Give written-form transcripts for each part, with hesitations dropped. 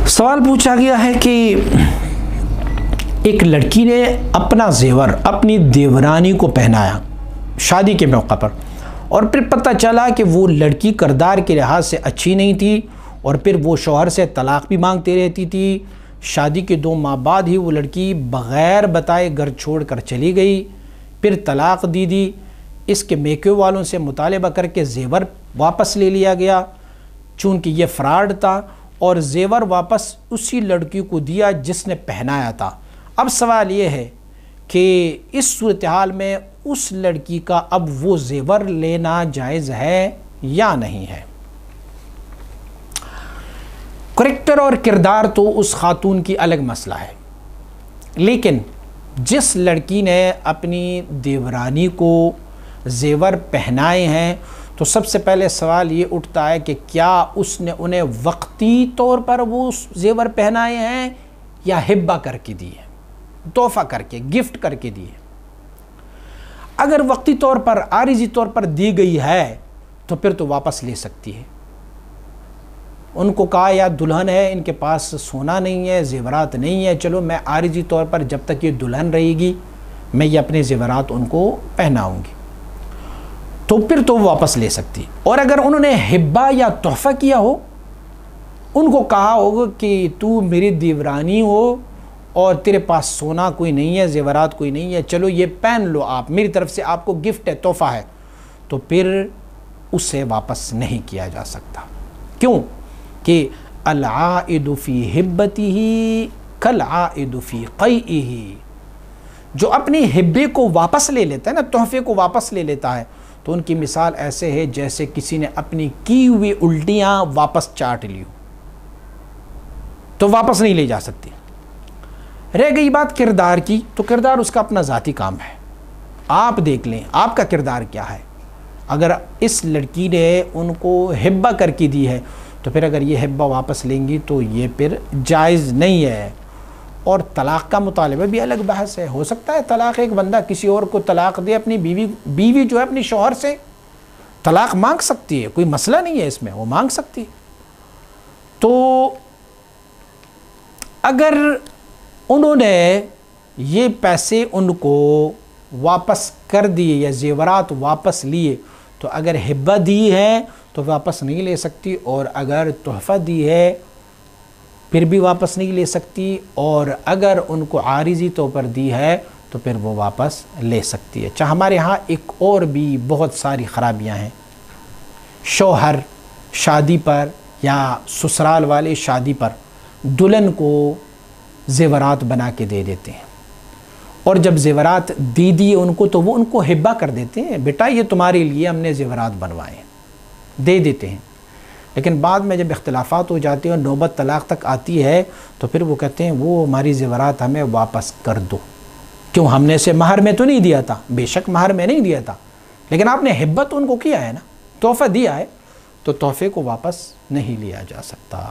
سوال پوچھا گیا ہے کہ ایک لڑکی نے اپنا زیور اپنی دیورانی کو پہنایا شادی کے موقع پر، اور پھر پتہ چلا کہ وہ لڑکی کردار کے لحاظ سے اچھی نہیں تھی، اور پھر وہ شوہر سے طلاق بھی مانگتے رہتی تھی۔ شادی کے 2 ماہ بعد ہی وہ لڑکی بغیر بتائے گھر چھوڑ کر چلی گئی، پھر طلاق دی۔ اس کے میکے والوں سے مطالبہ کر کے زیور واپس لے لیا گیا، چونکہ یہ فراڈ تھا، اور زیور واپس اسی لڑکی کو دیا جس نے پہنایا تھا۔ اب سوال یہ ہے کہ اس صورتحال میں اس لڑکی کا اب وہ زیور لینا جائز ہے یا نہیں ہے؟ کریکٹر اور کردار تو اس خاتون کی الگ مسئلہ ہے، لیکن جس لڑکی نے اپنی دیورانی کو زیور پہنائے ہیں تو سب سے پہلے سوال یہ اٹھتا ہے کہ کیا اس نے انہیں وقتی طور پر وہ زیور پہنائے ہیں یا ہبہ کر کے دی ہے، تحفہ کر کے، گفٹ کر کے دی ہے؟ اگر وقتی طور پر، عارضی طور پر دی گئی ہے تو پھر تو واپس لے سکتی ہے۔ ان کو کہا یا دلہن ہے، ان کے پاس سونا نہیں ہے، زیورات نہیں ہے، چلو میں عارضی طور پر جب تک یہ دلہن رہے گی میں یہ اپنے زیورات ان کو پہناؤں گی، تو پھر تو واپس لے سکتی۔ اور اگر انہوں نے ہبہ یا تحفہ کیا ہو، ان کو کہا ہوگا کہ تو میری دیورانی ہو اور تیرے پاس سونا کوئی نہیں ہے، زیورات کوئی نہیں ہے، چلو یہ پہن لو، آپ میری طرف سے آپ کو گفٹ ہے، تحفہ ہے، تو پھر اسے واپس نہیں کیا جا سکتا۔ کیوں کہ العائد فی ہبتہ کالعائد فی قیئہ، جو اپنی ہبے کو واپس لے لیتا ہے نا، تحفے کو واپس لے لیتا ہے، تو ان کی مثال ایسے ہے جیسے کسی نے اپنی کی ہوئی الٹیاں واپس چاٹ لی ہو، تو واپس نہیں لے جا سکتی۔ رہ گئی بات کردار کی، تو کردار اس کا اپنا ذاتی کام ہے، آپ دیکھ لیں آپ کا کردار کیا ہے۔ اگر اس لڑکی نے ان کو ہبہ کر کے دی ہے تو پھر اگر یہ ہبہ واپس لیں گی تو یہ پھر جائز نہیں ہے۔ اور طلاق کا مطالبہ بھی الگ بحث ہے، ہو سکتا ہے طلاق ایک بندہ کسی اور کو طلاق دے، اپنی بیوی جو ہے اپنی شوہر سے طلاق مانگ سکتی ہے، کوئی مسئلہ نہیں ہے اس میں، وہ مانگ سکتی ہے۔ تو اگر انہوں نے یہ پیسے ان کو واپس کر دیے یا زیورات واپس لیے تو اگر ہبہ دی ہے تو واپس نہیں لے سکتی، اور اگر تحفہ دی ہے پھر بھی واپس نہیں لے سکتی، اور اگر ان کو عارضی طور پر دی ہے تو پھر وہ واپس لے سکتی ہے۔ چاہے ہمارے ہاں ایک اور بھی بہت ساری خرابیاں ہیں، شوہر شادی پر یا سسرال والے شادی پر دلہن کو زیورات بنا کے دے دیتے ہیں، اور جب زیورات دیے ان کو تو وہ ان کو ہبہ کر دیتے ہیں، بیٹا یہ تمہارے لیے ہم نے زیورات بنوائے ہیں، دے دیتے ہیں۔ لیکن بعد میں جب اختلافات ہو جاتے ہیں اور نوبت طلاق تک آتی ہے تو پھر وہ کہتے ہیں وہ ہماری زیورات ہمیں واپس کر دو، کیوں ہم نے اسے مہر میں تو نہیں دیا تھا، بے شک مہر میں نہیں دیا تھا، لیکن آپ نے ہبہ تو ان کو کیا ہے نا، تحفہ دیا ہے، تو تحفے کو واپس نہیں لیا جا سکتا۔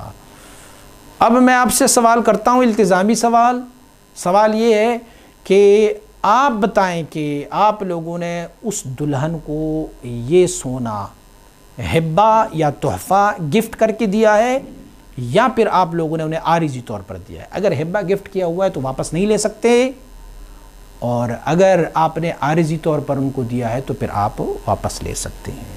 اب میں آپ سے سوال کرتا ہوں، التزامی سوال یہ ہے کہ آپ بتائیں کہ آپ لوگوں نے اس دلہن کو یہ سونا ہبہ یا تحفہ گفٹ کر کے دیا ہے یا پھر آپ لوگوں نے انہیں عارضی طور پر دیا ہے؟ اگر ہبہ گفٹ کیا ہوا ہے تو واپس نہیں لے سکتے، اور اگر آپ نے عارضی طور پر ان کو دیا ہے تو پھر آپ واپس لے سکتے ہیں۔